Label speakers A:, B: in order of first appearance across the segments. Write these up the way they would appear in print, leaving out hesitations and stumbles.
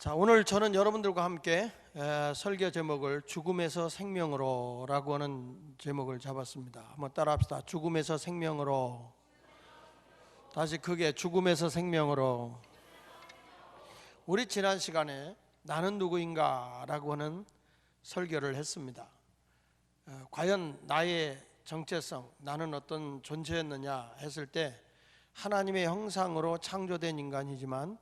A: 자, 오늘 저는 여러분들과 함께 설교 제목을 죽음에서 생명으로 라고 하는 제목을 잡았습니다. 한번 따라합시다. 죽음에서 생명으로. 다시 크게, 죽음에서 생명으로. 우리 지난 시간에 나는 누구인가 라고 하는 설교를 했습니다. 과연 나의 정체성, 나는 어떤 존재였느냐 했을 때 하나님의 형상으로 창조된 인간이지만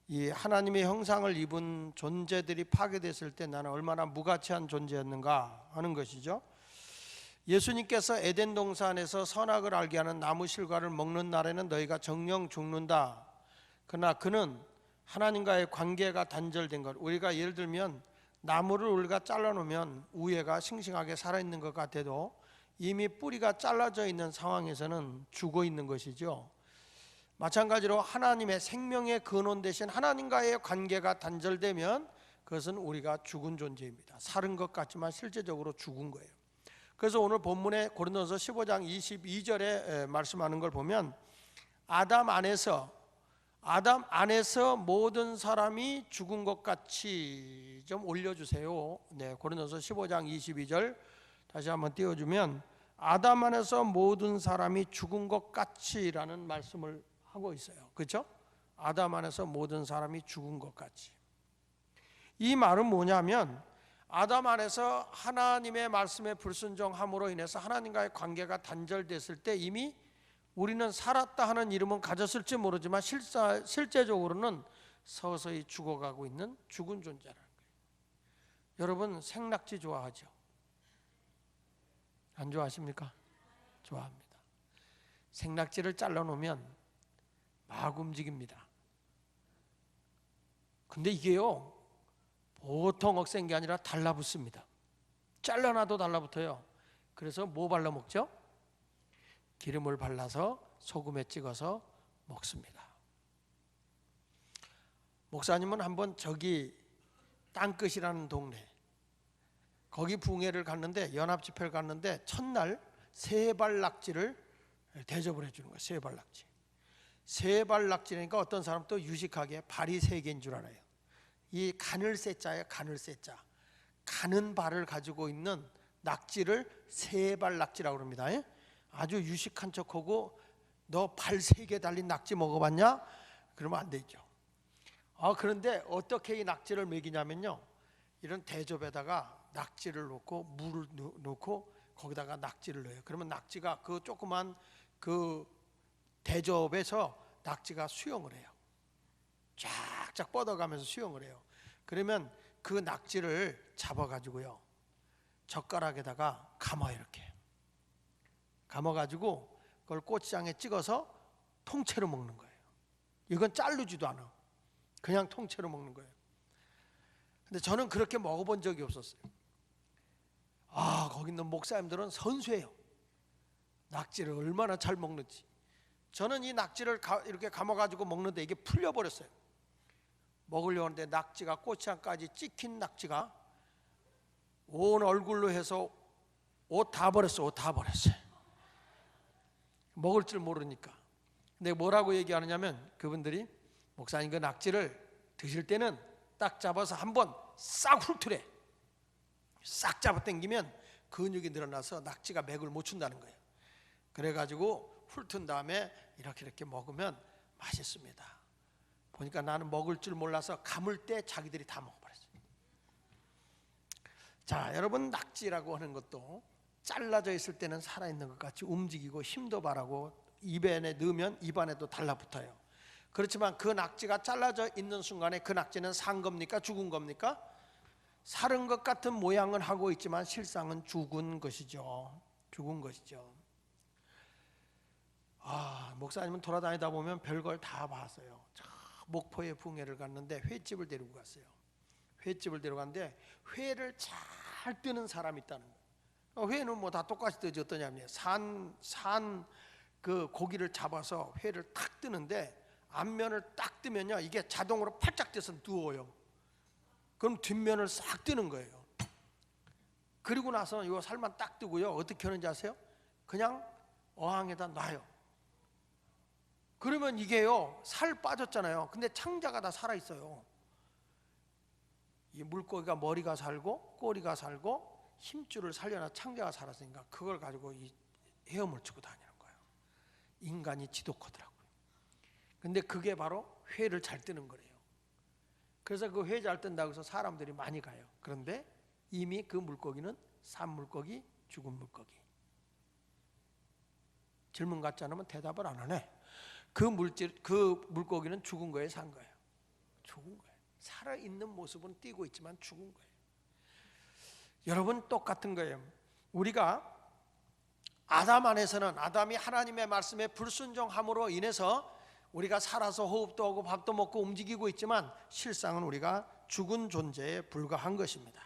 A: 이 하나님의 형상을 입은 존재들이 파괴됐을 때 나는 얼마나 무가치한 존재였는가 하는 것이죠. 예수님께서 에덴 동산에서 선악을 알게 하는 나무 실과를 먹는 날에는 너희가 정령 죽는다. 그러나 그는 하나님과의 관계가 단절된 것. 우리가 예를 들면 나무를 우리가 잘라놓으면 위에가 싱싱하게 살아있는 것 같아도 이미 뿌리가 잘라져 있는 상황에서는 죽어 있는 것이죠. 마찬가지로 하나님의 생명의 근원 대신 하나님과의 관계가 단절되면 그것은 우리가 죽은 존재입니다. 살은 것 같지만 실제적으로 죽은 거예요. 그래서 오늘 본문에 고린도서 15장 22절에 말씀하는 걸 보면 아담 안에서 모든 사람이 죽은 것 같이 좀 올려주세요. 네, 고린도서 15장 22절 다시 한번 띄워주면 아담 안에서 모든 사람이 죽은 것 같이라는 말씀을 하고 있어요. 그렇죠? 아담 안에서 모든 사람이 죽은 것 같이. 이 말은 뭐냐면 아담 안에서 하나님의 말씀에 불순종함으로 인해서 하나님과의 관계가 단절됐을 때 이미 우리는 살았다 하는 이름은 가졌을지 모르지만 실제적으로는 서서히 죽어가고 있는 죽은 존재라는 거예요. 여러분 생낙지 좋아하죠? 안 좋아하십니까? 좋아합니다. 생낙지를 잘라놓으면 막 움직입니다. 근데 이게요 보통 억센 게 아니라 달라붙습니다. 잘라놔도 달라붙어요. 그래서 뭐 발라 먹죠? 기름을 발라서 소금에 찍어서 먹습니다. 목사님은 한번 저기 땅끝이라는 동네 거기 붕해를 갔는데 연합집회를 갔는데 첫날 세발낙지를 대접을 해주는 거예요. 세발낙지. 세발낙지니까 어떤 사람 또 유식하게 발이 세 개인 줄 알아요. 이 가늘새자예요. 가늘새자. 가는 발을 가지고 있는 낙지를 세발낙지라고 합니다. 아주 유식한 척하고 너 발 세 개 달린 낙지 먹어봤냐? 그러면 안 되죠. 그런데 어떻게 이 낙지를 먹이냐면요. 이런 대접에다가 낙지를 넣고 물을 넣고 거기다가 낙지를 넣어요. 그러면 낙지가 그 조그만 그 대접에서 낙지가 수영을 해요. 쫙쫙 뻗어가면서 수영을 해요. 그러면 그 낙지를 잡아가지고요 젓가락에다가 감아요. 이렇게 감아가지고 그걸 고추장에 찍어서 통째로 먹는 거예요. 이건 자르지도 않아. 그냥 통째로 먹는 거예요. 근데 저는 그렇게 먹어본 적이 없었어요. 거기 있는 목사님들은 선수예요. 낙지를 얼마나 잘 먹는지. 저는 이 낙지를 이렇게 감아가지고 먹는데 이게 풀려버렸어요. 먹으려고 하는데 낙지가 고추장까지 찍힌 낙지가 온 얼굴로 해서 옷 다 버렸어요. 먹을 줄 모르니까. 근데 뭐라고 얘기하느냐면 그분들이 목사님 그 낙지를 드실 때는 딱 잡아서 한번 싹 훑으래. 싹 잡아당기면 근육이 늘어나서 낙지가 맥을 못 춘다는 거예요. 그래가지고 훑은 다음에 이렇게 먹으면 맛있습니다. 보니까 나는 먹을 줄 몰라서 감을 때 자기들이 다 먹어버렸어요. 자, 여러분 낙지라고 하는 것도 잘라져 있을 때는 살아있는 것 같이 움직이고 힘도 바라고 입에 넣으면 입안에도 달라붙어요. 그렇지만 그 낙지가 잘라져 있는 순간에 그 낙지는 산 겁니까? 죽은 겁니까? 살은 것 같은 모양은 하고 있지만 실상은 죽은 것이죠. 죽은 것이죠. 목사님은 돌아다니다 보면 별걸 다 봤어요. 목포에 붕해를 갔는데 횟집을 데리고 갔어요. 횟집을 데려갔는데 회를 잘 뜨는 사람이 있다는 거예요. 회는 뭐 다 똑같이 뜨지 어떠냐면 산 그 고기를 잡아서 회를 탁 뜨는데 앞면을 딱 뜨면요 이게 자동으로 팔짝 떼서 누워요. 그럼 뒷면을 싹 뜨는 거예요. 그리고 나서 이거 살만 딱 뜨고요 어떻게 하는지 아세요? 그냥 어항에다 놔요. 그러면 이게요 살 빠졌잖아요. 근데 창자가 다 살아있어요. 이 물고기가 머리가 살고 꼬리가 살고 힘줄을 살려나 창자가 살았으니까 그걸 가지고 이 헤엄을 치고 다니는 거예요. 인간이 지독하더라고요. 근데 그게 바로 회를 잘 뜨는 거래요. 그래서 그 회 잘 뜬다고 해서 사람들이 많이 가요. 그런데 이미 그 물고기는 산 물고기, 죽은 물고기. 질문 같지 않으면 대답을 안 하네. 그 물고기는 죽은 거예요, 산 거예요? 죽은 거예요. 살아있는 모습은 띄고 있지만 죽은 거예요. 여러분 똑같은 거예요. 우리가 아담 안에서는 아담이 하나님의 말씀에 불순종함으로 인해서 우리가 살아서 호흡도 하고 밥도 먹고 움직이고 있지만 실상은 우리가 죽은 존재에 불과한 것입니다.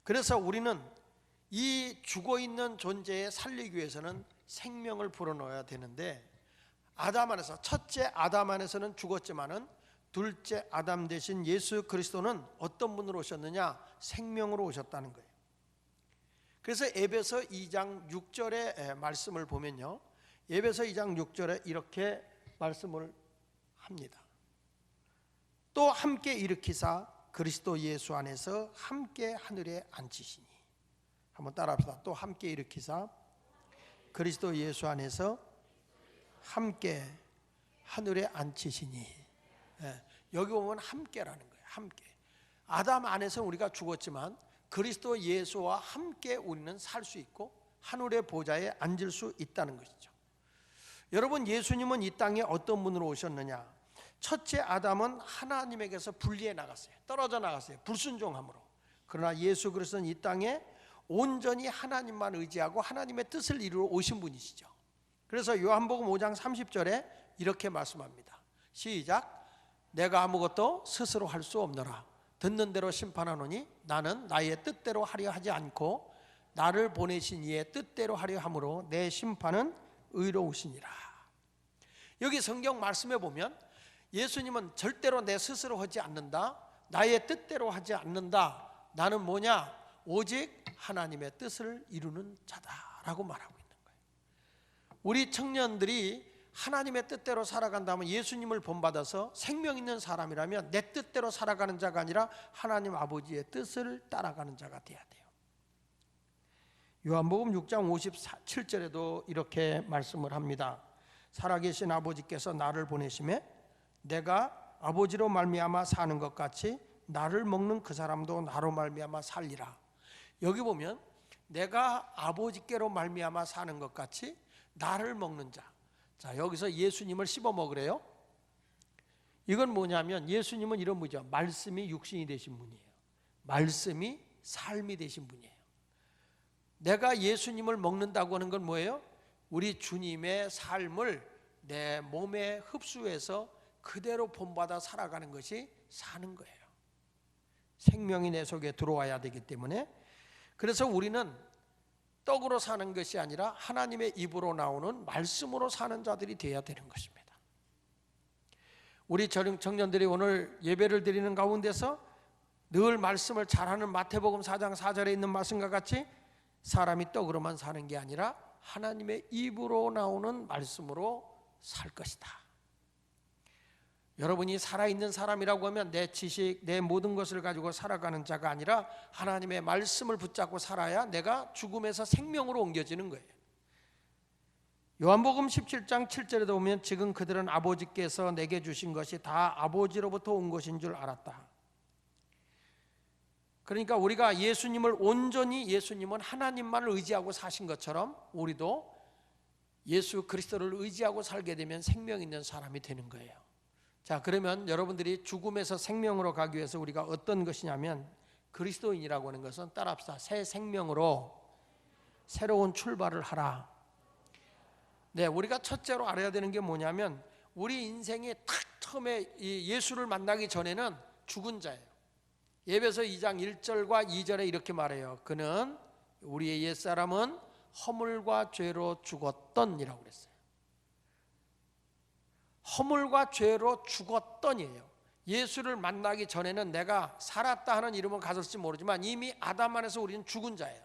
A: 그래서 우리는 이 죽어있는 존재에 살리기 위해서는 생명을 불어넣어야 되는데 아담 안에서 첫째 아담 안에서는 죽었지만은 둘째 아담 대신 예수 그리스도는 어떤 분으로 오셨느냐? 생명으로 오셨다는 거예요. 그래서 에베소 2장 6절의 말씀을 보면요, 에베소 2장 6절에 이렇게 말씀을 합니다. 또 함께 일으키사 그리스도 예수 안에서 함께 하늘에 앉히시니. 한번 따라합시다. 또 함께 일으키사 그리스도 예수 안에서 함께 하늘에 앉히시니. 여기 보면 함께라는 거예요. 함께. 아담 안에서 우리가 죽었지만 그리스도 예수와 함께 우리는 살 수 있고 하늘의 보좌에 앉을 수 있다는 것이죠. 여러분, 예수님은 이 땅에 어떤 분으로 오셨느냐? 첫째 아담은 하나님에게서 분리해 나갔어요. 떨어져 나갔어요. 불순종함으로. 그러나 예수 그리스도는 이 땅에 온전히 하나님만 의지하고 하나님의 뜻을 이루러 오신 분이시죠. 그래서 요한복음 5장 30절에 이렇게 말씀합니다. 시작. 내가 아무것도 스스로 할 수 없노라. 듣는 대로 심판하노니 나는 나의 뜻대로 하려 하지 않고 나를 보내신 이의 뜻대로 하려 함으로 내 심판은 의로우시니라. 여기 성경 말씀에 보면 예수님은 절대로 내 스스로 하지 않는다. 나의 뜻대로 하지 않는다. 나는 뭐냐? 오직 하나님의 뜻을 이루는 자다라고 말하고 있는 거예요. 우리 청년들이 하나님의 뜻대로 살아간다면 예수님을 본받아서 생명 있는 사람이라면 내 뜻대로 살아가는 자가 아니라 하나님 아버지의 뜻을 따라가는 자가 돼야 돼요. 요한복음 6장 57절에도 이렇게 말씀을 합니다. 살아계신 아버지께서 나를 보내심에 내가 아버지로 말미암아 사는 것 같이 나를 먹는 그 사람도 나로 말미암아 살리라. 여기 보면 내가 아버지께로 말미암아 사는 것 같이 나를 먹는 자. 자, 여기서 예수님을 씹어 먹으래요. 이건 뭐냐면 예수님은 이런 분이죠. 말씀이 육신이 되신 분이에요. 말씀이 삶이 되신 분이에요. 내가 예수님을 먹는다고 하는 건 뭐예요? 우리 주님의 삶을 내 몸에 흡수해서 그대로 본받아 살아가는 것이 사는 거예요. 생명이 내 속에 들어와야 되기 때문에, 그래서 우리는 떡으로 사는 것이 아니라 하나님의 입으로 나오는 말씀으로 사는 자들이 되어야 되는 것입니다. 우리 청년들이 오늘 예배를 드리는 가운데서 늘 말씀을 잘하는 마태복음 4장 4절에 있는 말씀과 같이 사람이 떡으로만 사는 게 아니라 하나님의 입으로 나오는 말씀으로 살 것이다. 여러분이 살아있는 사람이라고 하면 내 지식, 내 모든 것을 가지고 살아가는 자가 아니라 하나님의 말씀을 붙잡고 살아야 내가 죽음에서 생명으로 옮겨지는 거예요. 요한복음 17장 7절에도 보면 지금 그들은 아버지께서 내게 주신 것이 다 아버지로부터 온 것인 줄 알았다. 그러니까 우리가 예수님을 온전히, 예수님은 하나님만을 의지하고 사신 것처럼 우리도 예수 그리스도를 의지하고 살게 되면 생명 있는 사람이 되는 거예요. 자, 그러면 여러분들이 죽음에서 생명으로 가기 위해서 우리가 어떤 것이냐면 그리스도인이라고 하는 것은 따라합시다. 새 생명으로 새로운 출발을 하라. 네, 우리가 첫째로 알아야 되는 게 뭐냐면 우리 인생이 딱 처음에 예수를 만나기 전에는 죽은 자예요. 에베소 2장 1절과 2절에 이렇게 말해요. 그는 우리의 옛사람은 허물과 죄로 죽었던이라고 그랬어요. 허물과 죄로 죽었던이에요. 예수를 만나기 전에는 내가 살았다 하는 이름은 가졌을지 모르지만 이미 아담 안에서 우리는 죽은 자예요.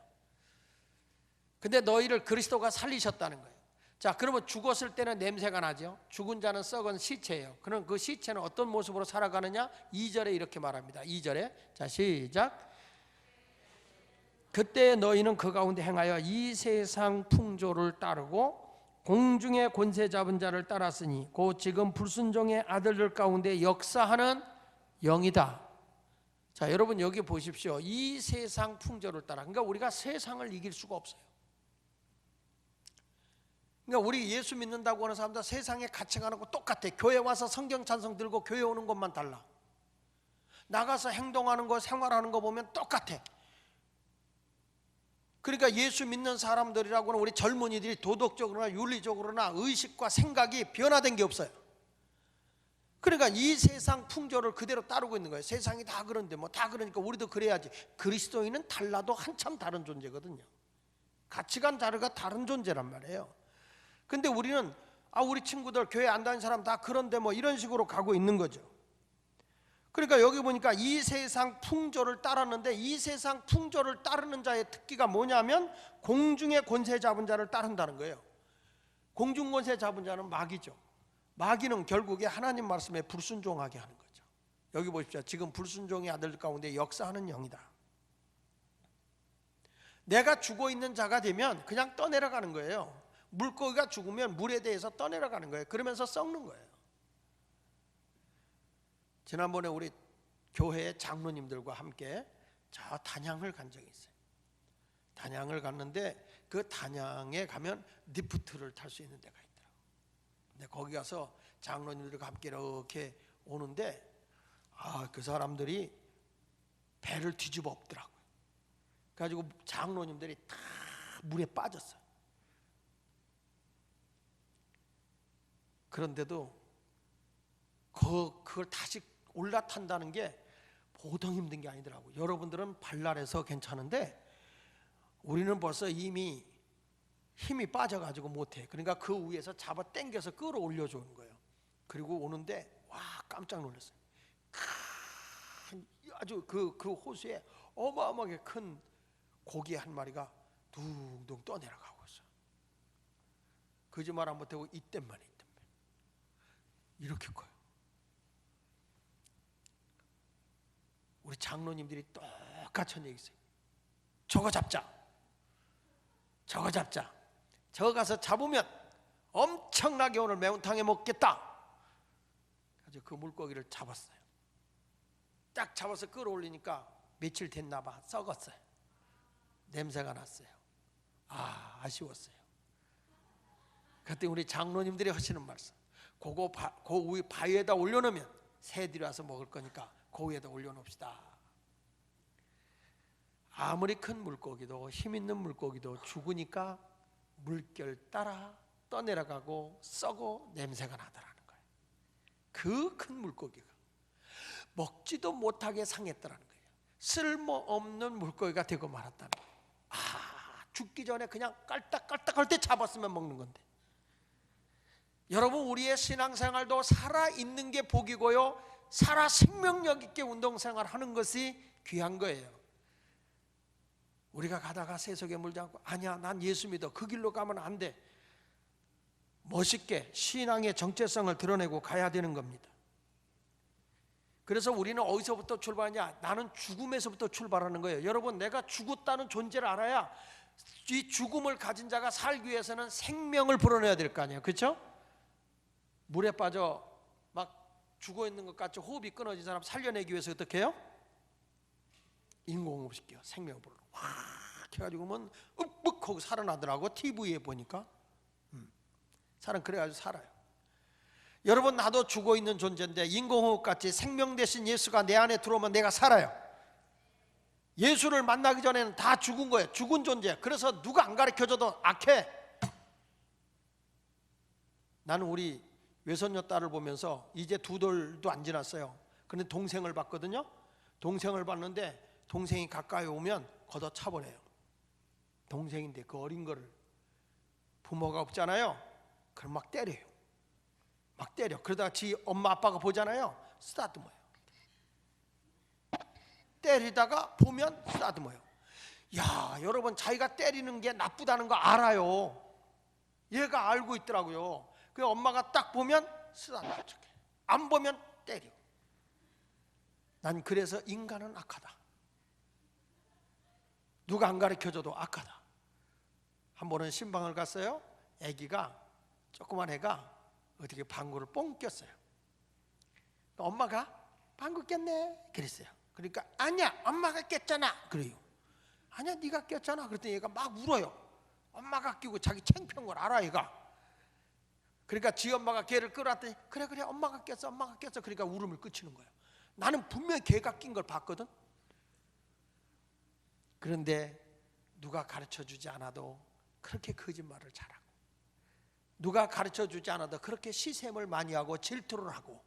A: 근데 너희를 그리스도가 살리셨다는 거예요. 자, 그러면 죽었을 때는 냄새가 나죠. 죽은 자는 썩은 시체예요. 그럼 그 시체는 어떤 모습으로 살아가느냐? 2절에 이렇게 말합니다. 2절에 자, 시작. 그때 너희는 그 가운데 행하여 이 세상 풍조를 따르고 공중의 권세 잡은 자를 따랐으니 곧 지금 불순종의 아들들 가운데 역사하는 영이다. 자, 여러분 여기 보십시오. 이 세상 풍조를 따라. 그러니까 우리가 세상을 이길 수가 없어요. 그러니까 우리 예수 믿는다고 하는 사람들 세상의 가치관하고 똑같아. 교회 와서 성경 찬송 들고 교회 오는 것만 달라. 나가서 행동하는 거, 생활하는 거 보면 똑같아. 그러니까 예수 믿는 사람들이라고는 우리 젊은이들이 도덕적으로나 윤리적으로나 의식과 생각이 변화된 게 없어요. 그러니까 이 세상 풍조를 그대로 따르고 있는 거예요. 세상이 다 그런데 뭐 다 그러니까 우리도 그래야지. 그리스도인은 달라도 한참 다른 존재거든요. 가치관 자료가 다른 존재란 말이에요. 근데 우리는 우리 친구들 교회 안 다니는 사람 다 그런데 뭐 이런 식으로 가고 있는 거죠. 그러니까 여기 보니까 이 세상 풍조를 따랐는데 이 세상 풍조를 따르는 자의 특기가 뭐냐면 공중의 권세 잡은 자를 따른다는 거예요. 공중 권세 잡은 자는 마귀죠. 마귀는 결국에 하나님 말씀에 불순종하게 하는 거죠. 여기 보십시오. 지금 불순종의 아들 가운데 역사하는 영이다. 내가 죽어 있는 자가 되면 그냥 떠내려가는 거예요. 물고기가 죽으면 물에 대해서 떠내려가는 거예요. 그러면서 썩는 거예요. 지난번에 우리 교회 장로님들과 함께 저 단양을 간 적이 있어요. 단양을 갔는데 그 단양에 가면 리프트를 탈 수 있는 데가 있더라고요. 근데 거기 가서 장로님들과 함께 이렇게 오는데 그 사람들이 배를 뒤집어 엎더라고요. 그래가지고 장로님들이 다 물에 빠졌어요. 그런데도 그걸 다시 올라탄다는 게 보통 힘든 게 아니더라고요. 여러분들은 발랄해서 괜찮은데 우리는 벌써 이미 힘이 빠져가지고 못해. 그러니까 그 위에서 잡아 당겨서 끌어올려 주는 거예요. 그리고 오는데 깜짝 놀랐어요. 아주 그 호수에 어마어마하게 큰 고기 한 마리가 둥둥 떠내려가고 있어요. 거짓말 안 못하고 이때만 이렇게 커요. 우리 장로님들이 똑같이 한 얘기 있어요. 저거 잡자. 저거 가서 잡으면 엄청나게 오늘 매운탕에 먹겠다. 그래서 그 물고기를 잡았어요. 딱 잡아서 끌어올리니까 며칠 됐나 봐. 썩었어요. 냄새가 났어요. 아쉬웠어요. 그때 우리 장로님들이 하시는 말씀. 그거 그 위에 바위에다 올려놓으면 새들이 와서 먹을 거니까 그 위에다 올려놓읍시다. 아무리 큰 물고기도 힘 있는 물고기도 죽으니까 물결 따라 떠내려가고 썩어 냄새가 나더라는 거예요. 그 큰 물고기가 먹지도 못하게 상했더라는 거예요. 쓸모없는 물고기가 되고 말았다는 거예요. 죽기 전에 그냥 깔딱깔딱할 때 잡았으면 먹는 건데. 여러분 우리의 신앙생활도 살아있는 게 복이고요, 살아 생명력 있게 운동생활하는 것이 귀한 거예요. 우리가 가다가 세속에 물지 않고 아니야 난 예수 믿어 그 길로 가면 안 돼. 멋있게 신앙의 정체성을 드러내고 가야 되는 겁니다. 그래서 우리는 어디서부터 출발하냐? 나는 죽음에서부터 출발하는 거예요. 여러분 내가 죽었다는 존재를 알아야 이 죽음을 가진 자가 살기 위해서는 생명을 불어내야 될 거 아니에요. 그렇죠? 물에 빠져 막 죽어있는 것 같이 호흡이 끊어진 사람 살려내기 위해서 어떻게 해요? 인공호흡 시켜요. 생명을 확 해가지고 뭐 윽박 하고 살아나더라고. TV에 보니까 사람 그래가지고 살아요. 여러분 나도 죽어있는 존재인데 인공호흡 같이 생명 대신 예수가 내 안에 들어오면 내가 살아요. 예수를 만나기 전에는 다 죽은 거예요. 죽은 존재. 그래서 누가 안 가르쳐줘도 악해. 나는 우리 외손녀 딸을 보면서 이제 2돌도 안 지났어요. 그런데 동생을 봤거든요. 동생을 봤는데 동생이 가까이 오면 걷어차버려요. 동생인데 그 어린 거를 부모가 없잖아요. 그럼 막 때려요. 막 때려. 그러다가 지 엄마 아빠가 보잖아요. 쓰다듬어요. 때리다가 보면 쓰다듬어요. 야, 여러분 자기가 때리는 게 나쁘다는 거 알아요. 얘가 알고 있더라고요. 그 엄마가 딱 보면 쓰다듬는 척해, 안 보면 때리고. 난 그래서 인간은 악하다. 누가 안 가르쳐줘도 악하다. 한 번은 신방을 갔어요. 아기가, 조그만 애가 어떻게 방구를 뻥 꼈어요. 엄마가 방구 꼈네 그랬어요. 그러니까 아니야 엄마가 꼈잖아 그래요. 아니야 네가 꼈잖아. 그랬더니 얘가 막 울어요. 엄마가 끼고 자기 창피한 걸 알아 얘가. 그러니까 지 엄마가 걔를 끌어왔더니 그래 엄마가 꼈어 엄마가 꼈어. 그러니까 울음을 그치는 거예요. 나는 분명히 걔가 낀 걸 봤거든. 그런데 누가 가르쳐주지 않아도 그렇게 거짓말을 잘하고, 누가 가르쳐주지 않아도 그렇게 시샘을 많이 하고 질투를 하고.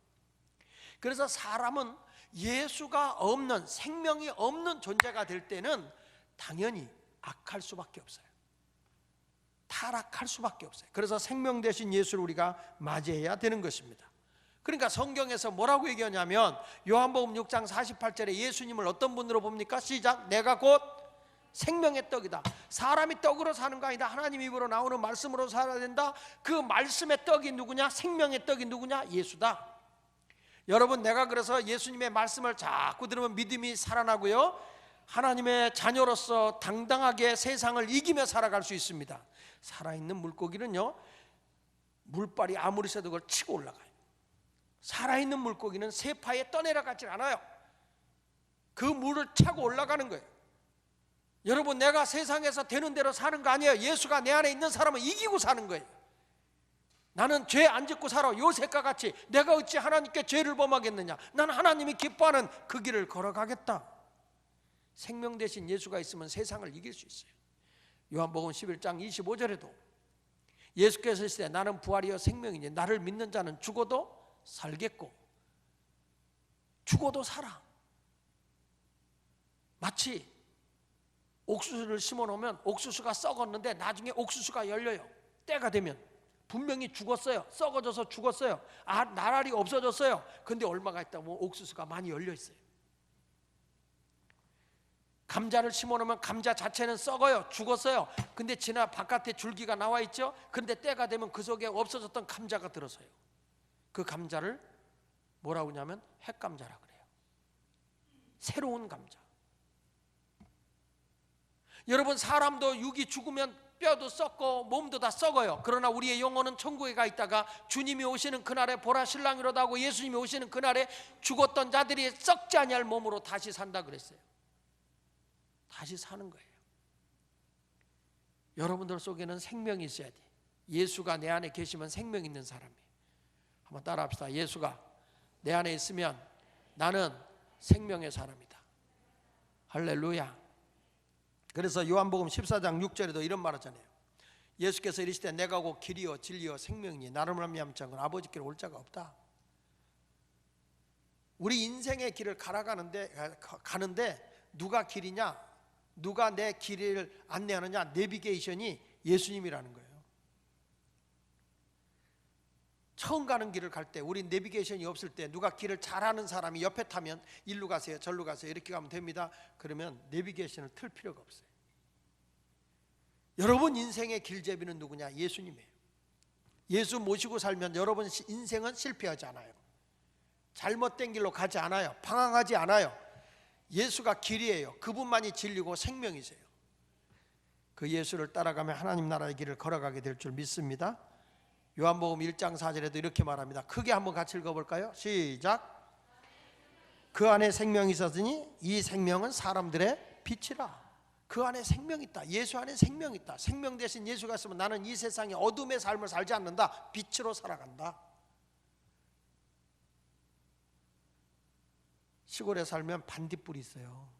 A: 그래서 사람은 예수가 없는, 생명이 없는 존재가 될 때는 당연히 악할 수밖에 없어요. 타락할 수밖에 없어요. 그래서 생명 되신 예수를 우리가 맞이해야 되는 것입니다. 그러니까 성경에서 뭐라고 얘기하냐면 요한복음 6장 48절에 예수님을 어떤 분으로 봅니까? 시작. 내가 곧 생명의 떡이다. 사람이 떡으로 사는 거 아니다. 하나님 입으로 나오는 말씀으로 살아야 된다. 그 말씀의 떡이 누구냐? 생명의 떡이 누구냐? 예수다. 여러분, 내가 그래서 예수님의 말씀을 자꾸 들으면 믿음이 살아나고요, 하나님의 자녀로서 당당하게 세상을 이기며 살아갈 수 있습니다. 살아있는 물고기는요, 물발이 아무리 세도 그걸 치고 올라가요. 살아있는 물고기는 세파에 떠내려가질 않아요. 그 물을 차고 올라가는 거예요. 여러분, 내가 세상에서 되는 대로 사는 거 아니에요. 예수가 내 안에 있는 사람은 이기고 사는 거예요. 나는 죄 안 짓고 살아. 요셉과 같이 내가 어찌 하나님께 죄를 범하겠느냐. 나는 하나님이 기뻐하는 그 길을 걸어가겠다. 생명 대신 예수가 있으면 세상을 이길 수 있어요. 요한복음 11장 25절에도 예수께서 이르시되 나는 부활이요 생명이니 나를 믿는 자는 죽어도 살겠고 죽어도 살아. 마치 옥수수를 심어놓으면 옥수수가 썩었는데 나중에 옥수수가 열려요. 때가 되면 분명히 죽었어요. 썩어져서 죽었어요. 나랄이 없어졌어요. 근데 얼마가 있다면 옥수수가 많이 열려 있어요. 감자를 심어놓으면 감자 자체는 썩어요. 죽었어요. 근데 지나 바깥에 줄기가 나와 있죠. 근데 때가 되면 그 속에 없어졌던 감자가 들어서요. 그 감자를 뭐라고 하냐면 핵감자라 그래요. 새로운 감자. 여러분, 사람도 육이 죽으면 뼈도 썩고 몸도 다 썩어요. 그러나 우리의 영혼은 천국에 가 있다가 주님이 오시는 그날에 보라 신랑이로다 하고 예수님이 오시는 그날에 죽었던 자들이 썩지 아니할 몸으로 다시 산다 그랬어요. 다시 사는 거예요. 여러분들 속에는 생명이 있어야 돼. 예수가 내 안에 계시면 생명 있는 사람이에요. 한번 따라 합시다. 예수가 내 안에 있으면 나는 생명의 사람이다. 할렐루야. 그래서 요한복음 14장 6절에도 이런 말 하잖아요. 예수께서 이르시되 내가 곧 길이요 진리요 생명이니 나를 말미암지 않고는 아버지께로 올 자가 없다. 우리 인생의 길을 가는데 누가 길이냐? 누가 내 길을 안내하느냐? 내비게이션이 예수님이라는 거예요. 처음 가는 길을 갈 때 우리 내비게이션이 없을 때 누가 길을 잘하는 사람이 옆에 타면 일로 가세요 절로 가세요 이렇게 가면 됩니다. 그러면 내비게이션을 틀 필요가 없어요. 여러분 인생의 길제비는 누구냐? 예수님이에요. 예수 모시고 살면 여러분 인생은 실패하지 않아요. 잘못된 길로 가지 않아요. 방황하지 않아요. 예수가 길이에요. 그분만이 진리고 생명이세요. 그 예수를 따라가면 하나님 나라의 길을 걸어가게 될 줄 믿습니다. 요한복음 1장 4절에도 이렇게 말합니다. 크게 한번 같이 읽어볼까요? 시작. 그 안에 생명이 있었으니 이 생명은 사람들의 빛이라. 그 안에 생명이 있다. 예수 안에 생명이 있다. 생명 대신 예수가 있으면 나는 이 세상에 어둠의 삶을 살지 않는다. 빛으로 살아간다. 시골에 살면 반딧불이 있어요.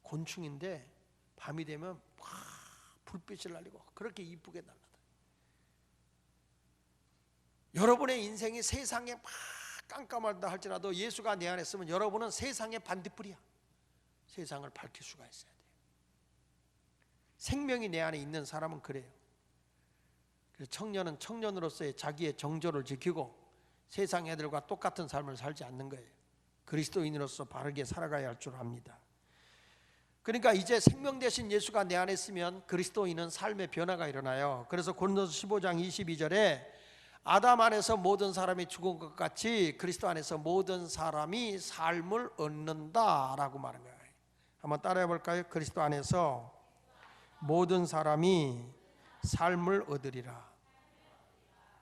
A: 곤충인데 밤이 되면 막 불빛을 날리고 그렇게 이쁘게 날아다. 여러분의 인생이 세상에 막 깜깜하다 할지라도 예수가 내 안에 있으면 여러분은 세상의 반딧불이야. 세상을 밝힐 수가 있어야 돼요. 생명이 내 안에 있는 사람은 그래요. 그래서 청년은 청년으로서의 자기의 정조를 지키고 세상 애들과 똑같은 삶을 살지 않는 거예요. 그리스도인으로서 바르게 살아가야 할 줄 압니다. 그러니까 이제 생명 되신 예수가 내 안에 있으면 그리스도인은 삶의 변화가 일어나요. 그래서 고린도서 15장 22절에 아담 안에서 모든 사람이 죽은 것 같이 그리스도 안에서 모든 사람이 삶을 얻는다라고 말한 거예요. 한번 따라해 볼까요? 그리스도 안에서 모든 사람이 삶을 얻으리라.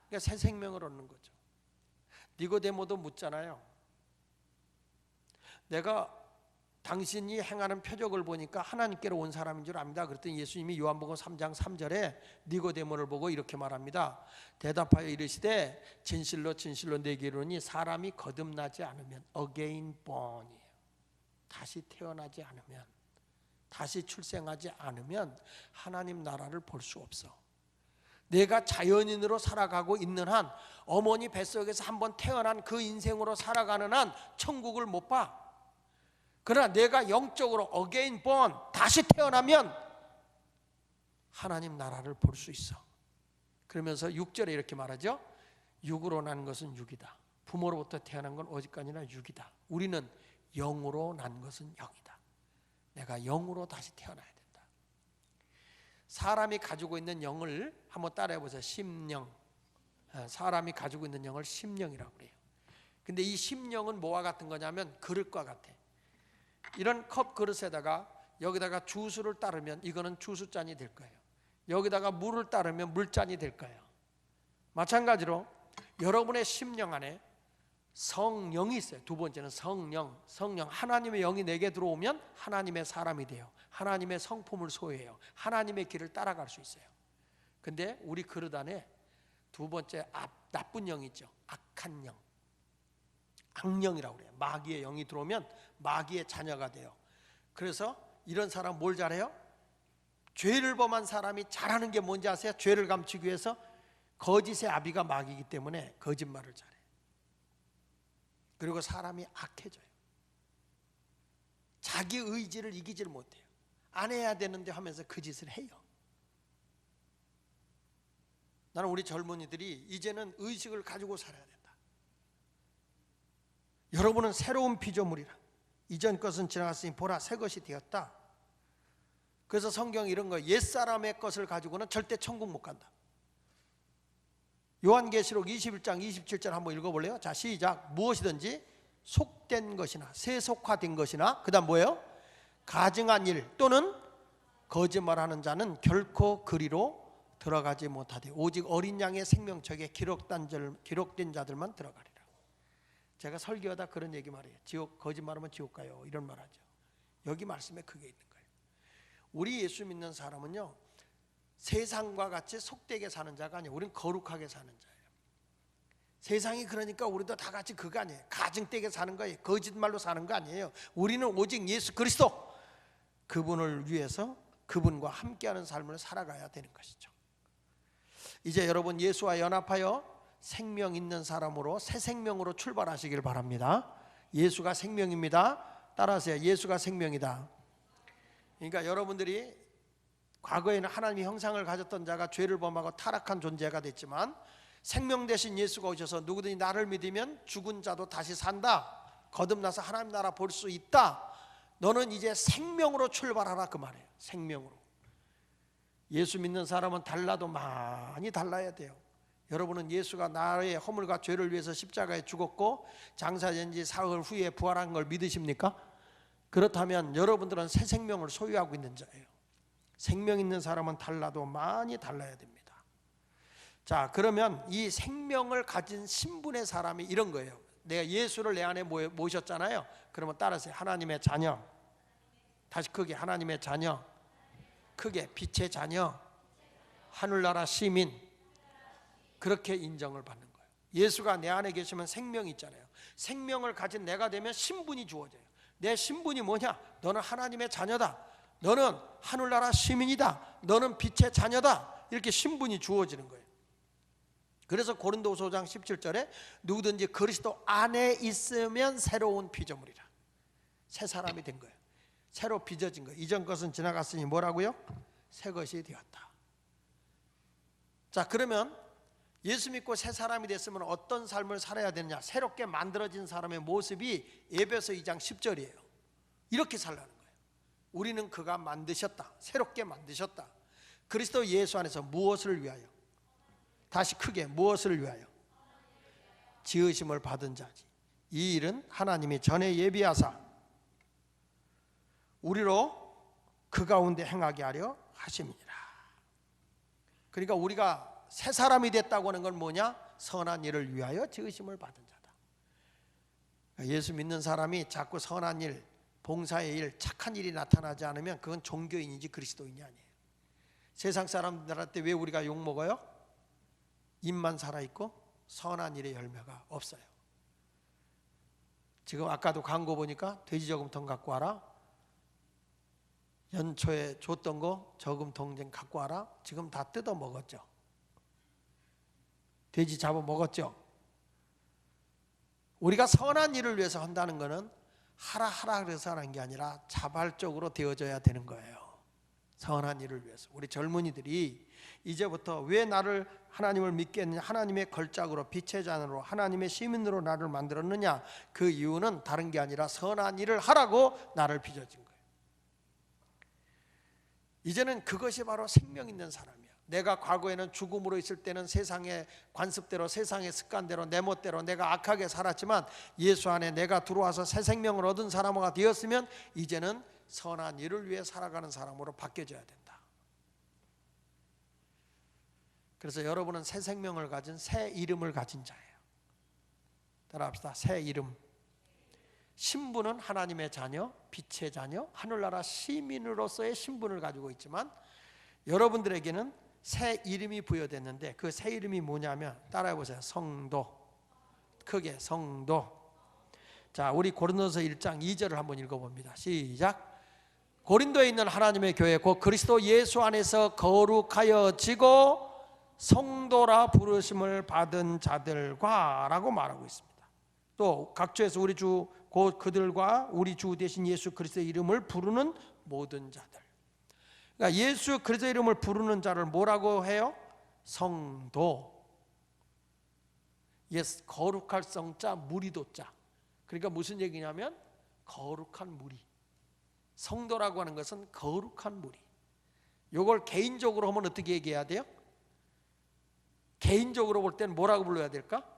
A: 그러니까 새 생명을 얻는 거죠. 니고데모도 묻잖아요. 내가 당신이 행하는 표적을 보니까 하나님께로 온 사람인 줄 압니다. 그랬더니 예수님이 요한복음 3장 3절에 니고데모를 보고 이렇게 말합니다. 대답하여 이르시되 진실로 진실로 내게 이르노니 사람이 거듭나지 않으면 again born이에요. 다시 태어나지 않으면, 다시 출생하지 않으면 하나님 나라를 볼 수 없어. 내가 자연인으로 살아가고 있는 한, 어머니 뱃속에서 한번 태어난 그 인생으로 살아가는 한 천국을 못 봐. 그러나 내가 영적으로 again born, 다시 태어나면 하나님 나라를 볼 수 있어. 그러면서 6절에 이렇게 말하죠. 육으로 난 것은 육이다. 부모로부터 태어난 건 오직간이나 육이다. 우리는 영으로 난 것은 영이다. 내가 영으로 다시 태어나야 된다. 사람이 가지고 있는 영을 한번 따라해 보세요. 심령. 사람이 가지고 있는 영을 심령이라고 그래요. 근데 이 심령은 뭐와 같은 거냐면 그릇과 같아. 이런 컵 그릇에다가 여기다가 주스를 따르면 이거는 주스잔이 될 거예요. 여기다가 물을 따르면 물잔이 될 거예요. 마찬가지로 여러분의 심령 안에 성령이 있어요. 두 번째는 성령. 하나님의 영이 내게 들어오면 하나님의 사람이 돼요. 하나님의 성품을 소유해요. 하나님의 길을 따라갈 수 있어요. 근데 우리 그릇 안에 두 번째 나쁜 영이 있죠. 악한 영, 악령이라고 그래요. 마귀의 영이 들어오면 마귀의 자녀가 돼요. 그래서 이런 사람 뭘 잘해요? 죄를 범한 사람이 잘하는 게 뭔지 아세요? 죄를 감추기 위해서 거짓의 아비가 마귀이기 때문에 거짓말을 잘해요. 그리고 사람이 악해져요. 자기 의지를 이기질 못해요. 안 해야 되는데 하면서 그 짓을 해요. 나는 우리 젊은이들이 이제는 의식을 가지고 살아야 된다. 여러분은 새로운 피조물이라. 이전 것은 지나갔으니 보라 새 것이 되었다. 그래서 성경이 이런 거, 옛사람의 것을 가지고는 절대 천국 못 간다. 요한계시록 21장 27절 한번 읽어볼래요? 자, 시작. 무엇이든지 속된 것이나 세속화된 것이나 그 다음 뭐예요? 가증한 일 또는 거짓말하는 자는 결코 그리로 들어가지 못하되 오직 어린 양의 생명책에 기록된 자들만 들어가리라. 제가 설교하다 그런 얘기 말해요. 지옥, 거짓말하면 지옥 가요, 이런 말 하죠. 여기 말씀에 그게 있는 거예요. 우리 예수 믿는 사람은요, 세상과 같이 속되게 사는 자가 아니에요. 우리는 거룩하게 사는 자예요. 세상이 그러니까 우리도 다 같이 그거 아니에요. 가증되게 사는 거예요. 거짓말로 사는 거 아니에요. 우리는 오직 예수 그리스도, 그분을 위해서 그분과 함께하는 삶을 살아가야 되는 것이죠. 이제 여러분 예수와 연합하여 생명 있는 사람으로 새 생명으로 출발하시길 바랍니다. 예수가 생명입니다. 따라하세요. 예수가 생명이다. 그러니까 여러분들이 과거에는 하나님의 형상을 가졌던 자가 죄를 범하고 타락한 존재가 됐지만 생명 되신 예수가 오셔서 누구든지 나를 믿으면 죽은 자도 다시 산다. 거듭나서 하나님 나라 볼 수 있다. 너는 이제 생명으로 출발하라 그 말이에요. 생명으로. 예수 믿는 사람은 달라도 많이 달라야 돼요. 여러분은 예수가 나의 허물과 죄를 위해서 십자가에 죽었고 장사된 지 사흘 후에 부활한 걸 믿으십니까? 그렇다면 여러분들은 새 생명을 소유하고 있는 자예요. 생명 있는 사람은 달라도 많이 달라야 됩니다. 자, 그러면 이 생명을 가진 신분의 사람이 이런 거예요. 내가 예수를 내 안에 모셨잖아요. 그러면 따라서 하나님의 자녀. 다시 크게 하나님의 자녀. 크게 빛의 자녀. 하늘나라 시민. 그렇게 인정을 받는 거예요. 예수가 내 안에 계시면 생명이 있잖아요. 생명을 가진 내가 되면 신분이 주어져요. 내 신분이 뭐냐? 너는 하나님의 자녀다. 너는 하늘나라 시민이다. 너는 빛의 자녀다. 이렇게 신분이 주어지는 거예요. 그래서 고린도후서 5장 17절에 누구든지 그리스도 안에 있으면 새로운 피조물이라. 새 사람이 된 거예요. 새로 빚어진 거예요. 이전 것은 지나갔으니 뭐라고요? 새 것이 되었다. 자, 그러면 예수 믿고 새 사람이 됐으면 어떤 삶을 살아야 되느냐? 새롭게 만들어진 사람의 모습이 에베소 2장 10절이에요. 이렇게 살라는 거예요. 우리는 그가 만드셨다. 새롭게 만드셨다. 그리스도 예수 안에서 무엇을 위하여? 다시 크게 무엇을 위하여? 지으심을 받은 자지. 이 일은 하나님이 전에 예비하사 우리로 그 가운데 행하게 하려 하심이니라. 그러니까 우리가 새 사람이 됐다고 하는 건 뭐냐? 선한 일을 위하여 지으심을 받은 자다. 예수 믿는 사람이 자꾸 선한 일, 봉사의 일, 착한 일이 나타나지 않으면 그건 종교인이지 그리스도인이 아니에요. 세상 사람들한테 왜 우리가 욕먹어요? 입만 살아있고 선한 일의 열매가 없어요. 지금 아까도 광고 보니까 돼지 저금통 갖고 와라. 연초에 줬던 거 저금통 좀 갖고 와라. 지금 다 뜯어 먹었죠. 돼지 잡아 먹었죠. 우리가 선한 일을 위해서 한다는 것은 하라 그래서 하는 게 아니라 자발적으로 되어져야 되는 거예요. 선한 일을 위해서. 우리 젊은이들이 이제부터 왜 나를 하나님을 믿겠느냐? 하나님의 걸작으로 빛의 잔으로 하나님의 시민으로 나를 만들었느냐? 그 이유는 다른 게 아니라 선한 일을 하라고 나를 빚어진 거예요. 이제는 그것이 바로 생명 있는 사람이야. 내가 과거에는 죽음으로 있을 때는 세상의 관습대로, 세상의 습관대로, 내 멋대로 내가 악하게 살았지만 예수 안에 내가 들어와서 새 생명을 얻은 사람과 되었으면 이제는 선한 일을 위해 살아가는 사람으로 바뀌어져야 된다. 그래서 여러분은 새 생명을 가진 새 이름을 가진 자예요. 따라합시다. 새 이름. 신분은 하나님의 자녀, 빛의 자녀, 하늘나라 시민으로서의 신분을 가지고 있지만 여러분들에게는 새 이름이 부여됐는데 그 새 이름이 뭐냐면 따라해보세요. 성도. 크게 성도. 자, 우리 고린도서 1장 2절을 한번 읽어봅니다. 시작. 고린도에 있는 하나님의 교회 곧 그리스도 예수 안에서 거룩하여지고 성도라 부르심을 받은 자들과 라고 말하고 있습니다. 또 각주에서 우리 주 곧 그들과 우리 주 대신 예수 그리스도의 이름을 부르는 모든 자들. 그러니까 예수 그리스도의 이름을 부르는 자를 뭐라고 해요? 성도. 예스, 거룩할 성자, 무리도자. 그러니까 무슨 얘기냐면 거룩한 무리. 성도라고 하는 것은 거룩한 무리. 이걸 개인적으로 하면 어떻게 얘기해야 돼요? 개인적으로 볼 때는 뭐라고 불러야 될까?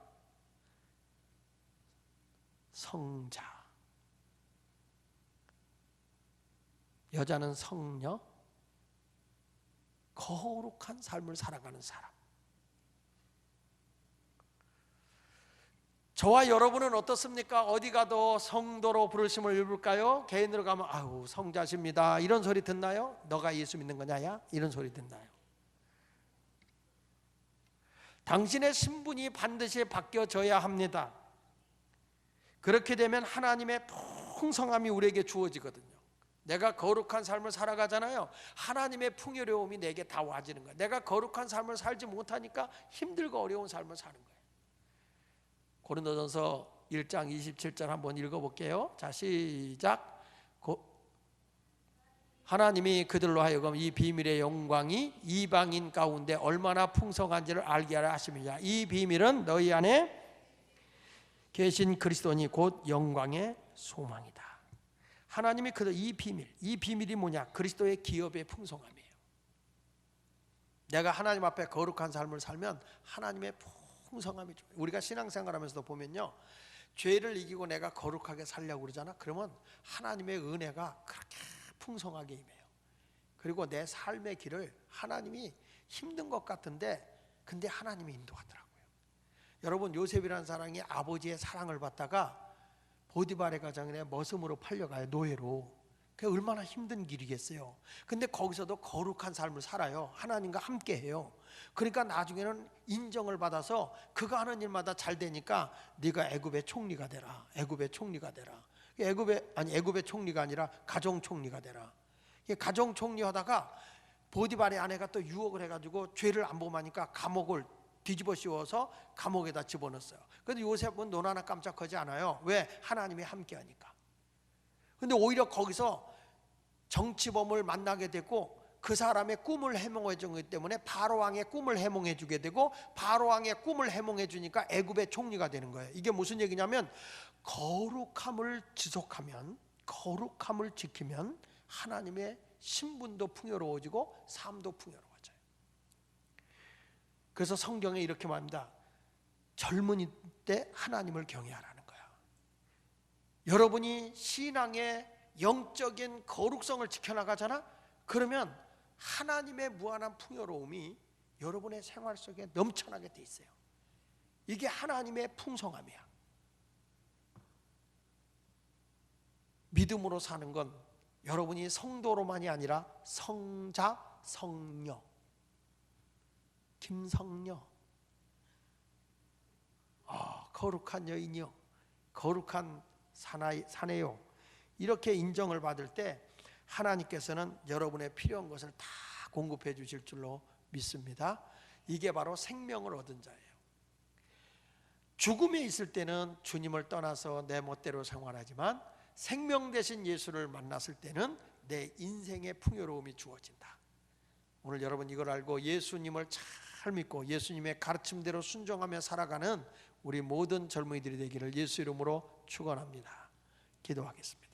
A: 성자. 여자는 성녀. 거룩한 삶을 살아가는 사람. 저와 여러분은 어떻습니까? 어디 가도 성도로 부르심을 입을까요? 개인으로 가면 아우 성자십니다 이런 소리 듣나요? 너가 예수 믿는 거냐야? 이런 소리 듣나요? 당신의 신분이 반드시 바뀌어져야 합니다. 그렇게 되면 하나님의 풍성함이 우리에게 주어지거든요. 내가 거룩한 삶을 살아가잖아요. 하나님의 풍요로움이 내게 다 와지는 거예요. 내가 거룩한 삶을 살지 못하니까 힘들고 어려운 삶을 사는 거예요. 고린도전서 1장 27절 한번 읽어볼게요. 자, 시작. 하나님이 그들로 하여금 이 비밀의 영광이 이방인 가운데 얼마나 풍성한지를 알게 하려 하심이냐. 이 비밀은 너희 안에 계신 그리스도니 곧 영광의 소망이다. 하나님이 그들 이 비밀이 뭐냐? 그리스도의 기업의 풍성함이에요. 내가 하나님 앞에 거룩한 삶을 살면 하나님의 풍성함이 좋아요. 우리가 신앙생활하면서도 보면요, 죄를 이기고 내가 거룩하게 살려고 그러잖아. 그러면 하나님의 은혜가 그렇게 풍성하게 임해요. 그리고 내 삶의 길을 하나님이 힘든 것 같은데 근데 하나님이 인도하더라고요. 여러분, 요셉이라는 사람이 아버지의 사랑을 받다가 보디발의 가정에 머슴으로 팔려가요. 노예로. 그게 얼마나 힘든 길이겠어요. 근데 거기서도 거룩한 삶을 살아요. 하나님과 함께해요. 그러니까 나중에는 인정을 받아서 그가 하는 일마다 잘 되니까 네가 애굽의 총리가 되라. 애굽의 총리가 되라. 애굽의 총리가 아니라 가정 총리가 되라. 가정 총리 하다가 보디발의 아내가 또 유혹을 해가지고 죄를 안 범하니까 감옥을 뒤집어 씌워서 감옥에다 집어넣었어요. 그런데 요셉은 눈 하나 깜짝하지 않아요. 왜? 하나님이 함께하니까. 근데 오히려 거기서 정치범을 만나게 되고 그 사람의 꿈을 해몽해 주기 때문에 바로왕의 꿈을 해몽해 주게 되고 바로왕의 꿈을 해몽해 주니까 애굽의 총리가 되는 거예요. 이게 무슨 얘기냐면 거룩함을 지속하면, 거룩함을 지키면 하나님의 신분도 풍요로워지고 삶도 풍요로워져요. 그래서 성경에 이렇게 말합니다. 젊은이 때 하나님을 경외하라는 거야. 여러분이 신앙의 영적인 거룩성을 지켜나가잖아? 그러면 하나님의 무한한 풍요로움이 여러분의 생활 속에 넘쳐나게 돼 있어요. 이게 하나님의 풍성함이야. 믿음으로 사는 건 여러분이 성도로만이 아니라 성자, 성녀, 김성녀, 거룩한 여인이요, 거룩한 사내요, 이렇게 인정을 받을 때 하나님께서는 여러분의 필요한 것을 다 공급해 주실 줄로 믿습니다. 이게 바로 생명을 얻은 자예요. 죽음에 있을 때는 주님을 떠나서 내 멋대로 생활하지만 생명 되신 예수를 만났을 때는 내 인생의 풍요로움이 주어진다. 오늘 여러분 이걸 알고 예수님을 잘 믿고 예수님의 가르침대로 순종하며 살아가는 우리 모든 젊은이들이 되기를 예수 이름으로 축원합니다. 기도하겠습니다.